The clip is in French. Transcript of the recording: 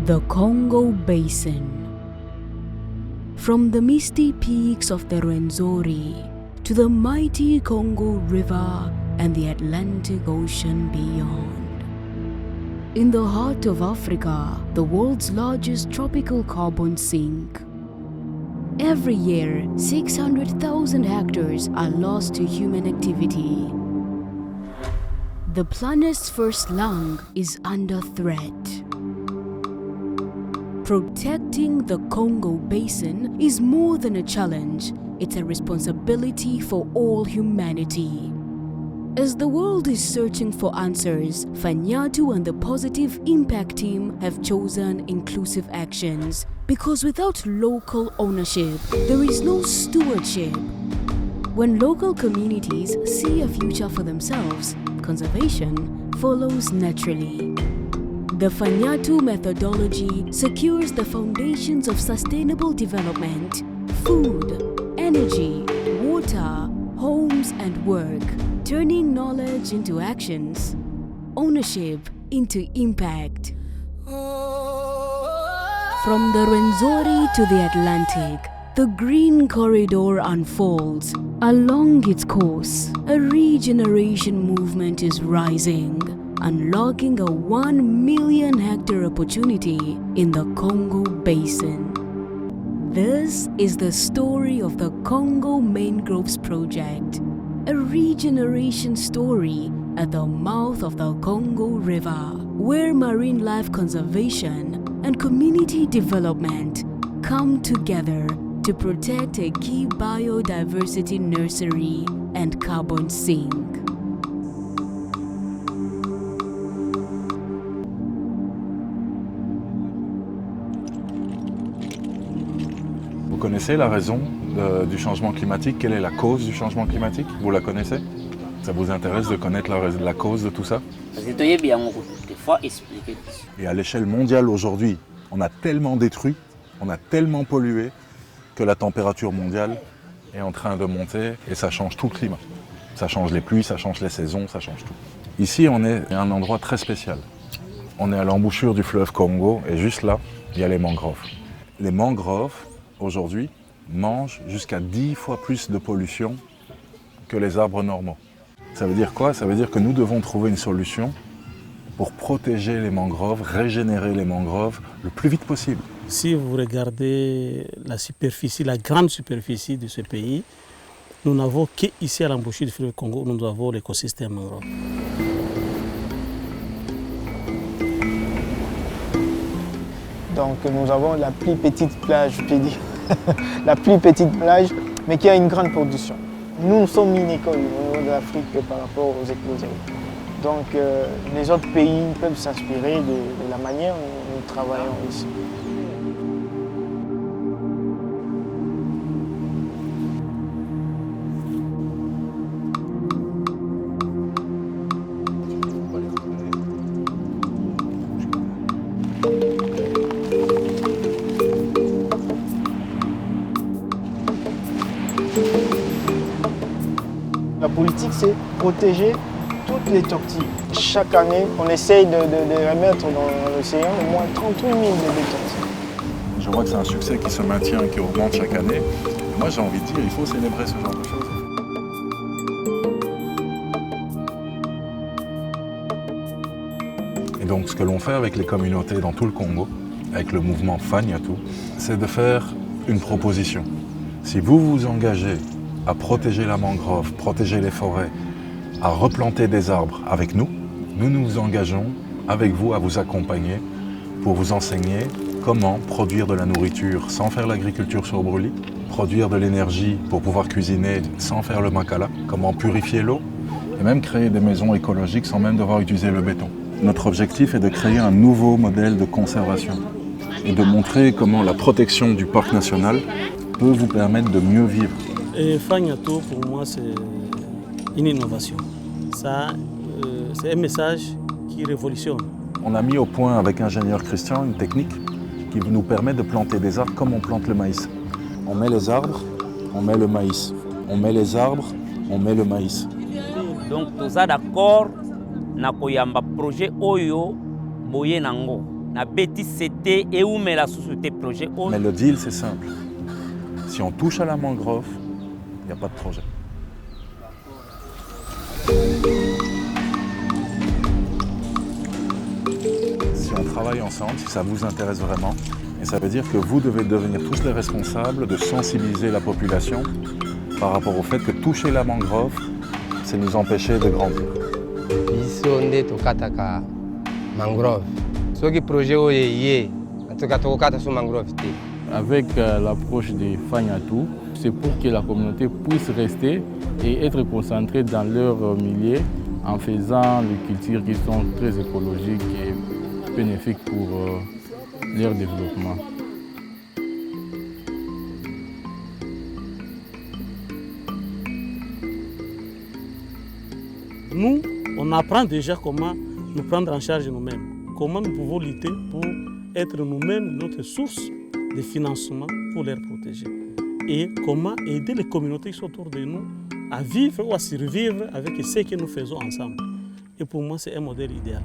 The Congo Basin. From the misty peaks of the Rwenzori to the mighty Congo River and the Atlantic Ocean beyond. In the heart of Africa, the world's largest tropical carbon sink. Every year, 600,000 hectares are lost to human activity. The planet's first lung is under threat. Protecting the Congo Basin is more than a challenge, it's a responsibility for all humanity. As the world is searching for answers, Fanyatu and the Positive Impact team have chosen inclusive actions, because without local ownership, there is no stewardship. When local communities see a future for themselves, conservation follows naturally. The Fanyatu methodology secures the foundations of sustainable development, food, energy, water, homes and work, turning knowledge into actions, ownership into impact. From the Rwenzori to the Atlantic, the green corridor unfolds. Along its course, a regeneration movement is rising, unlocking a 1 million hectare opportunity in the Congo Basin. This is the story of the Congo Mangroves Project, a regeneration story at the mouth of the Congo River, where marine life conservation and community development come together to protect a key biodiversity nursery and carbon sink. Vous connaissez la raison du changement climatique? Quelle est la cause du changement climatique? Vous la connaissez? Ça vous intéresse de connaître la cause de tout ça? Et à l'échelle mondiale aujourd'hui, on a tellement détruit, on a tellement pollué que la température mondiale est en train de monter et ça change tout le climat. Ça change les pluies, ça change les saisons, ça change tout. Ici, on est à un endroit très spécial. On est à l'embouchure du fleuve Congo et juste là, il y a les mangroves. Les mangroves, aujourd'hui, mangent jusqu'à 10 fois plus de pollution que les arbres normaux. Ça veut dire quoi? Ça veut dire que nous devons trouver une solution pour protéger les mangroves, régénérer les mangroves le plus vite possible. Si vous regardez la superficie, la grande superficie de ce pays, nous n'avons qu'ici à l'embouchure du fleuve Congo, nous avons l'écosystème mangrove. Donc nous avons la plus petite plage, je peux dire, la plus petite plage, mais qui a une grande production. Nous sommes une école au niveau de l'Afrique par rapport aux écologistes. Donc les autres pays peuvent s'inspirer de la manière dont nous travaillons ici. La politique, c'est protéger toutes les tortues. Chaque année, on essaye de remettre dans l'océan au moins 38 000 bébés tortues. Je vois que c'est un succès qui se maintient et qui augmente chaque année. Et moi, j'ai envie de dire, il faut célébrer ce genre de choses. Et donc, ce que l'on fait avec les communautés dans tout le Congo, avec le mouvement Fanyatu, c'est de faire une proposition. Si vous vous engagez à protéger la mangrove, protéger les forêts, à replanter des arbres avec nous, nous nous engageons avec vous à vous accompagner pour vous enseigner comment produire de la nourriture sans faire l'agriculture sur brûlis, produire de l'énergie pour pouvoir cuisiner sans faire le makala, comment purifier l'eau et même créer des maisons écologiques sans même devoir utiliser le béton. Notre objectif est de créer un nouveau modèle de conservation et de montrer comment la protection du parc national peut vous permettre de mieux vivre. Et Fanyatu, pour moi, c'est une innovation. Ça, c'est un message qui révolutionne. On a mis au point avec ingénieur Christian une technique qui nous permet de planter des arbres comme on plante le maïs. On met les arbres, on met le maïs. On met les arbres, on met le maïs. Donc, nous sommes d'accord na koyamba projet oyo boye nango. Mais le deal, c'est simple. Si on touche à la mangrove, il n'y a pas de projet. Si on travaille ensemble, si ça vous intéresse vraiment, et ça veut dire que vous devez devenir tous les responsables de sensibiliser la population par rapport au fait que toucher la mangrove, c'est nous empêcher de grandir. Avec l'approche de Fagnatou, c'est pour que la communauté puisse rester et être concentrée dans leur milieu en faisant des cultures qui sont très écologiques et bénéfiques pour leur développement. Nous, on apprend déjà comment nous prendre en charge nous-mêmes, comment nous pouvons lutter pour être nous-mêmes notre source de financement pour les protéger et comment aider les communautés qui sont autour de nous à vivre ou à survivre avec ce que nous faisons ensemble. Et pour moi, c'est un modèle idéal.